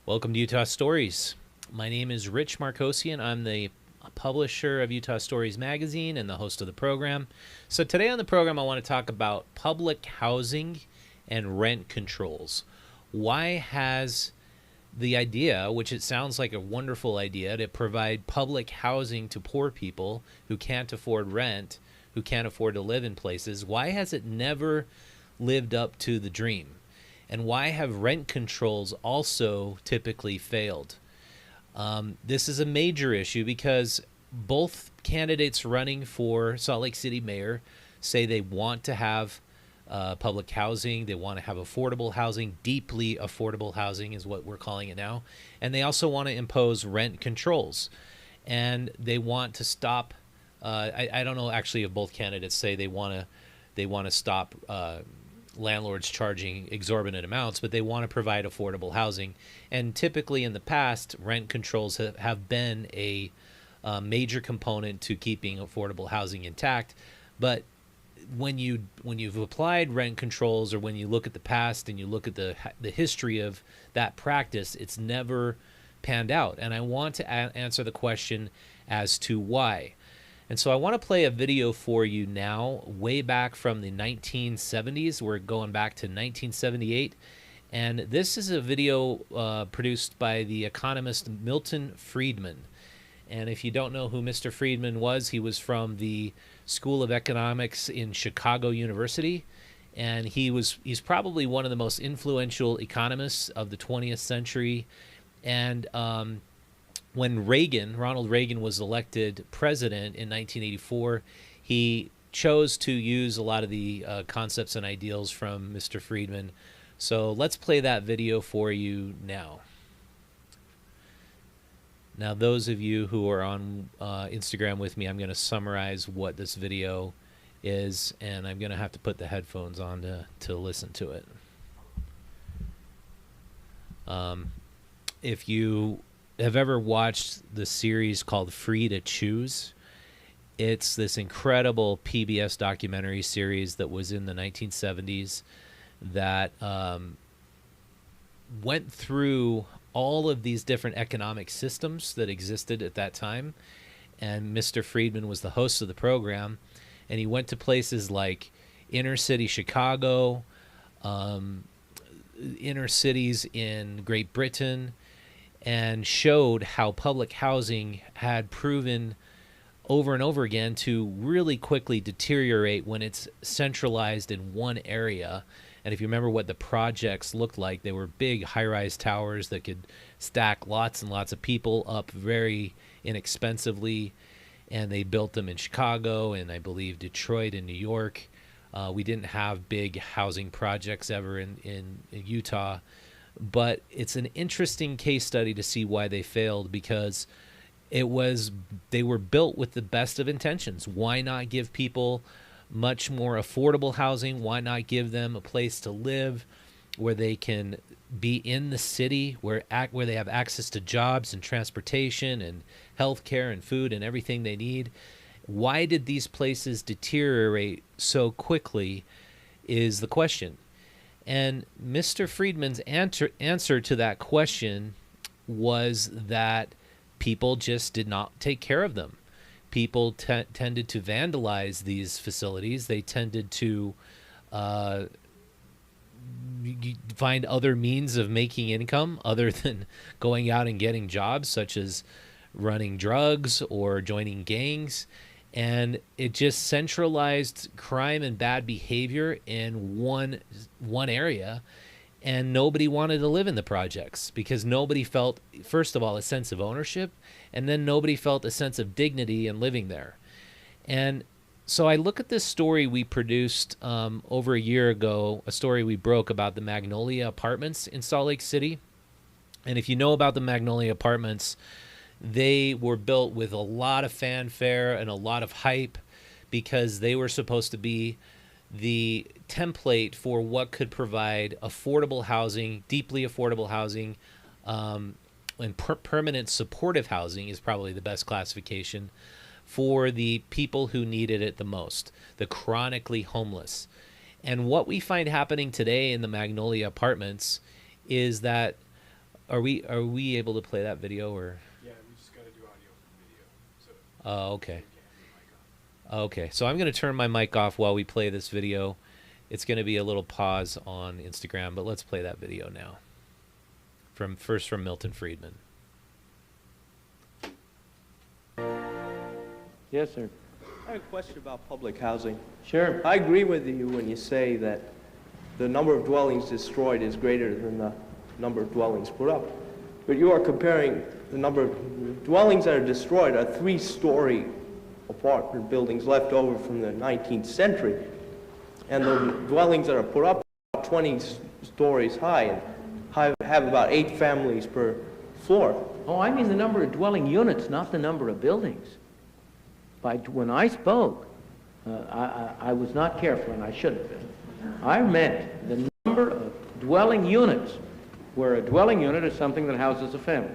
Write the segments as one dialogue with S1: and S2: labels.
S1: Welcome to Utah Stories. My name is Rich Marcosian. I'm the publisher of Utah Stories magazine and the host of the program. So today on the program, I want to talk about public housing and rent controls. Why has the idea, which it sounds like a wonderful idea, to provide public housing to poor people who can't afford rent, who can't afford to live in places, why has it never lived up to the dream? And why have rent controls also typically failed? This is a major issue because both candidates running for Salt Lake City mayor say they want to have public housing. They want to have affordable housing. Deeply affordable housing is what we're calling it now. And they also want to impose rent controls. And they want to stop. I don't know actually if both candidates say they want to stop landlords charging exorbitant amounts, but they want to provide affordable housing. And typically in the past, rent controls have been a major component to keeping affordable housing intact. But when you've applied rent controls, or when you look at the past and you look at the history of that practice, it's never panned out. And I want to answer the question as to why. And so I want to play a video for you now, way back from the 1970s. We're going back to 1978. And this is a video produced by the economist Milton Freedman. And if you don't know who Mr. Freedman was, he was from the School of Economics in Chicago University. And he's probably one of the most influential economists of the 20th century. And when Ronald Reagan was elected president in 1984, he chose to use a lot of the concepts and ideals from Mr. Freedman. So let's play that video for you now. Now, those of you who are on Instagram with me, I'm going to summarize what this video is, and I'm going to have to put the headphones on to listen to it. If you have ever watched the series called Free to Choose, it's this incredible PBS documentary series that was in the 1970s that went through all of these different economic systems that existed at that time. And Mr. Freedman was the host of the program, and he went to places like inner city Chicago, inner cities in Great Britain, and showed how public housing had proven over and over again to really quickly deteriorate when it's centralized in one area. And if you remember what the projects looked like, they were big high-rise towers that could stack lots and lots of people up very inexpensively. And they built them in Chicago and I believe Detroit and New York. We didn't have big housing projects ever in Utah. But it's an interesting case study to see why they failed, because they were built with the best of intentions. Why not give people much more affordable housing? Why not give them a place to live where they can be in the city, where they have access to jobs and transportation and healthcare and food and everything they need? Why did these places deteriorate so quickly is the question. And Mr. Freedman's answer to that question was that people just did not take care of them. People tended to vandalize these facilities. They tended to find other means of making income other than going out and getting jobs, such as running drugs or joining gangs. And it just centralized crime and bad behavior in one area, and nobody wanted to live in the projects because nobody felt, first of all, a sense of ownership, and then nobody felt a sense of dignity in living there. And so I look at this story we produced over a year ago, a story we broke about the Magnolia Apartments in Salt Lake City. And if you know about the Magnolia Apartments, they were built with a lot of fanfare and a lot of hype because they were supposed to be the template for what could provide affordable housing, deeply affordable housing, and permanent supportive housing is probably the best classification for the people who needed it the most, the chronically homeless. And what we find happening today in the Magnolia Apartments is that Are we able to play that video or?
S2: Yeah, we just got to do audio from video. So
S1: Oh, okay.
S2: you can't have your mic on.
S1: Okay, so I'm going to turn my mic off while we play this video. It's going to be a little pause on Instagram, but let's play that video now. First from Milton Freedman.
S3: Yes, sir.
S4: I have a question about public housing.
S3: Sure.
S4: I agree with you when you say that the number of dwellings destroyed is greater than the number of dwellings put up. But you are comparing the number of dwellings that are destroyed are three-story apartment buildings left over from the 19th century. And the dwellings that are put up are 20 stories high and have about 8 families per floor.
S3: Oh, I mean the number of dwelling units, not the number of buildings. When I spoke, I was not careful, and I should have been. I meant the number of dwelling units, where a dwelling unit is something that houses a family.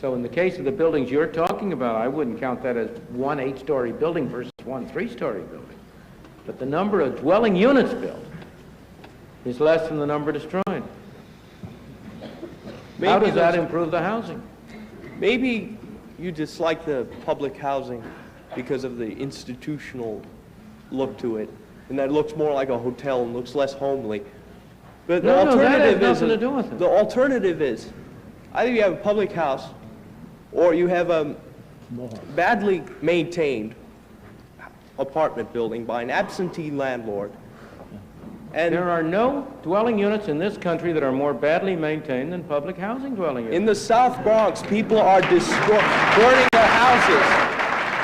S3: So in the case of the buildings you're talking about, I wouldn't count that as one 8-story building versus one 3-story building. But the number of dwelling units built is less than the number destroyed. How does that improve the housing?
S4: Maybe you dislike the public housing because of the institutional look to it, and that looks more like a hotel and looks less homely. But the alternative
S3: that has nothing to do with it.
S4: The alternative is either you have a public house or you have a badly maintained apartment building by an absentee landlord. And
S3: There are no dwelling units in this country that are more badly maintained than public housing dwelling units.
S4: in the South Bronx, people are burning their houses.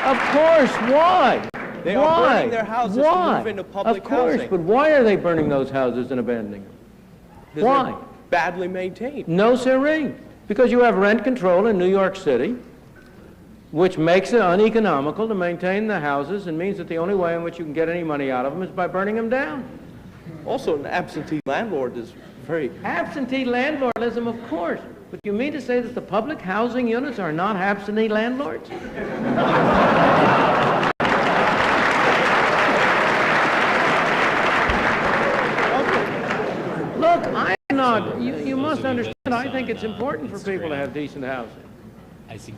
S3: Of course, why?
S4: They
S3: why?
S4: are burning their houses
S3: why?
S4: to move into public
S3: Of course,
S4: housing.
S3: but why are they burning those houses and abandoning them?
S4: Because
S3: Why?
S4: they're badly maintained.
S3: No, sirree. Because you have rent control in New York City, which makes it uneconomical to maintain the houses and means that the only way in which you can get any money out of them is by burning them down.
S4: Also, an absentee landlord is very...
S3: Absentee landlordism, of course. But you mean to say that the public housing units are not absentee landlords? Look, I'm not, you must understand, I think it's important for people to have decent housing.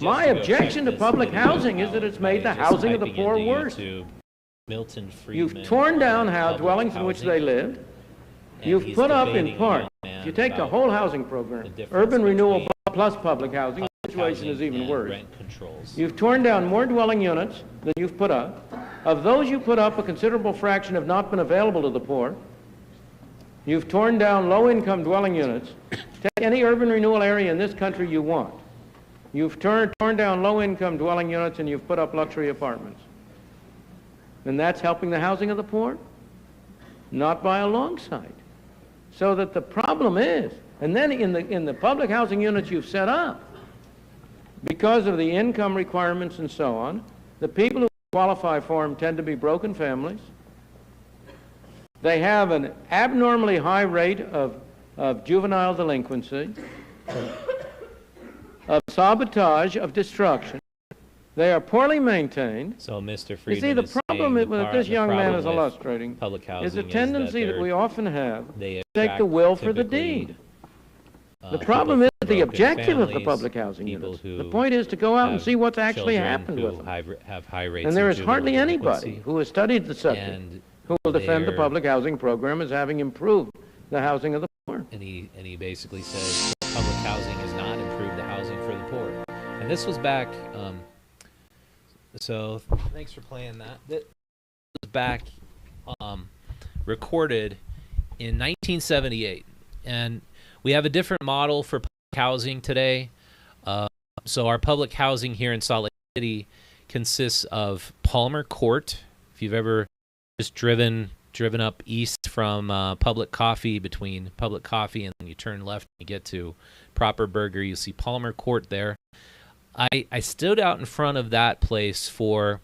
S3: My objection to public housing is that it's made the housing of the poor worse.
S1: Milton Freedman.
S3: You've torn down dwellings in which they live.
S1: and
S3: You've
S1: he's
S3: put up in
S1: debating
S3: part,
S1: young man
S3: if you take the
S1: about
S3: whole housing program,
S1: the difference
S3: urban renewal
S1: between
S3: plus public housing, the
S1: public
S3: situation is
S1: housing
S3: even
S1: and
S3: worse.
S1: rent controls.
S3: You've torn down more dwelling units than you've put up. Of those you put up, a considerable fraction have not been available to the poor. You've torn down low-income dwelling units. Take any urban renewal area in this country you want. You've torn down low-income dwelling units and you've put up luxury apartments. And that's helping the housing of the poor? Not by a long sight. So that the problem is, and then in the public housing units you've set up, because of the income requirements and so on, the people who qualify for them tend to be broken families. They have an abnormally high rate of juvenile delinquency, of sabotage, of destruction. They are poorly maintained.
S1: So Mr. Freedman
S3: You see, the
S1: is
S3: problem
S1: saying
S3: that this young man is illustrating
S1: public housing
S3: is a tendency that we often have
S1: they
S3: to take the will for the
S1: attract
S3: deed. The problem is the objective of the public housing
S1: people
S3: units. The point is to go out and see what's actually happened with them.
S1: Have high rates
S3: And there
S1: of
S3: is hardly
S1: juvenile
S3: anybody
S1: delinquency,
S3: who has studied the subject
S1: and
S3: who will defend the
S1: they're-
S3: public housing program as having improved the housing of the poor.
S1: and he basically says public housing has not improved the housing for the poor. And this was back. So thanks for playing that. That was back recorded in 1978, and we have a different model for public housing today. So our public housing here in Salt Lake City consists of Palmer Court. If you've ever just driven up east from Public Coffee, between Public Coffee and then you turn left and you get to Proper Burger, you see Palmer Court there. I stood out in front of that place for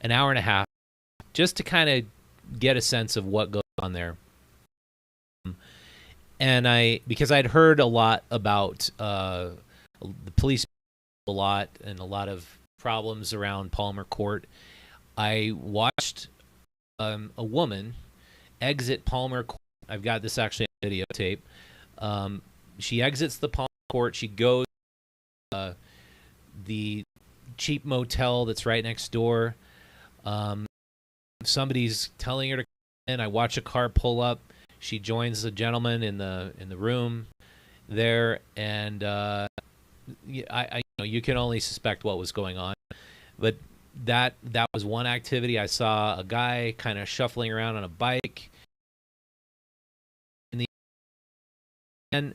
S1: an hour and a half just to kind of get a sense of what goes on there. And because I'd heard a lot about the police a lot and a lot of problems around Palmer Court, I watched a woman exit Palmer Court. I've got this actually on videotape. She exits the Palmer court. She goes to the cheap motel that's right next door. Somebody's telling her to come in. I watch a car pull up. She joins the gentleman in the room there, and you can only suspect what was going on, but that was one activity. I saw a guy kind of shuffling around on a bike, and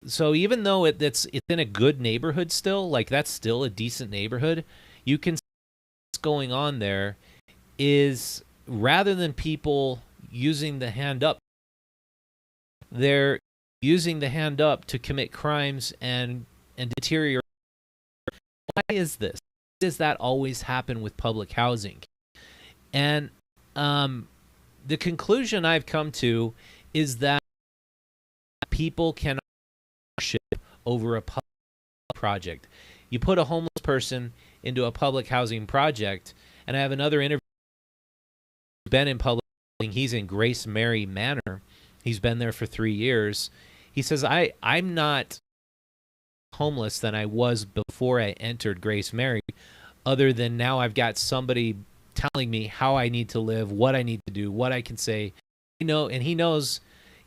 S1: so even though it's in a good neighborhood still, like that's still a decent neighborhood, you can see what's going on there is rather than people using the hand up, they're using the hand up to commit crimes and deteriorate. Why is this? Why does that always happen with public housing? And the conclusion I've come to is that people cannot ship over a public project. You put a homeless person into a public housing project, and I have another interview. Been in public housing. He's in Grace Mary Manor. He's been there for 3 years. He says, I'm not homeless than I was before I entered Grace Mary, other than now I've got somebody telling me how I need to live, what I need to do, what I can say. And he knows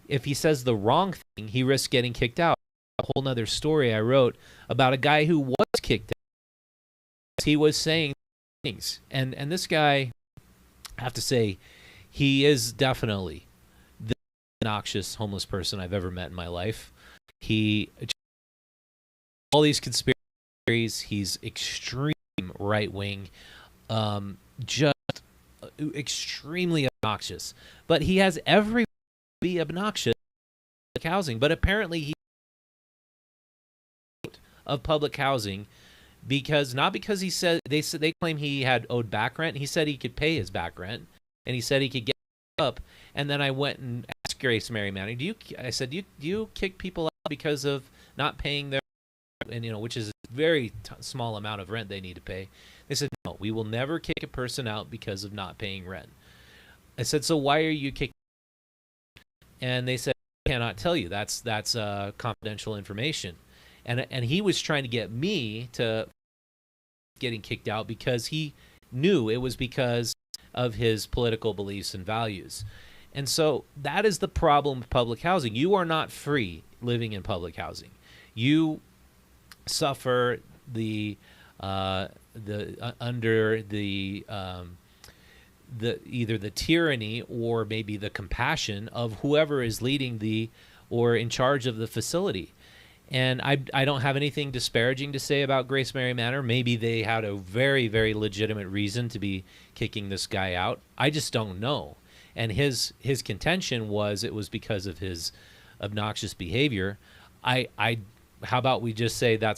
S1: if he says the wrong thing, he risks getting kicked out. A whole nother story I wrote about a guy who was kicked out. He was saying things. And this guy, I have to say, he is definitely the obnoxious homeless person I've ever met in my life. All these conspiracy theories, he's extreme right-wing, just extremely obnoxious. But he has every right to be obnoxious in public housing. But apparently he of public housing not because he said they claim he had owed back rent. He said he could pay his back rent, and he said he could get up. And then I went and asked Grace Mary Manor, I said, do you kick people out because of not paying their, and which is a very small amount of rent they need to pay? They said, no, we will never kick a person out because of not paying rent. I said, so why are you kicking? And they said, I cannot tell you. That's confidential information. And he was trying to get me to getting kicked out because he knew it was because of his political beliefs and values. And so that is the problem with public housing. You are not free living in public housing. You suffer under either the tyranny or maybe the compassion of whoever is leading or in charge of the facility. And I don't have anything disparaging to say about Grace Mary Manor. Maybe they had a very, very legitimate reason to be kicking this guy out. I just don't know. And his contention was it was because of his obnoxious behavior. How about we just say that's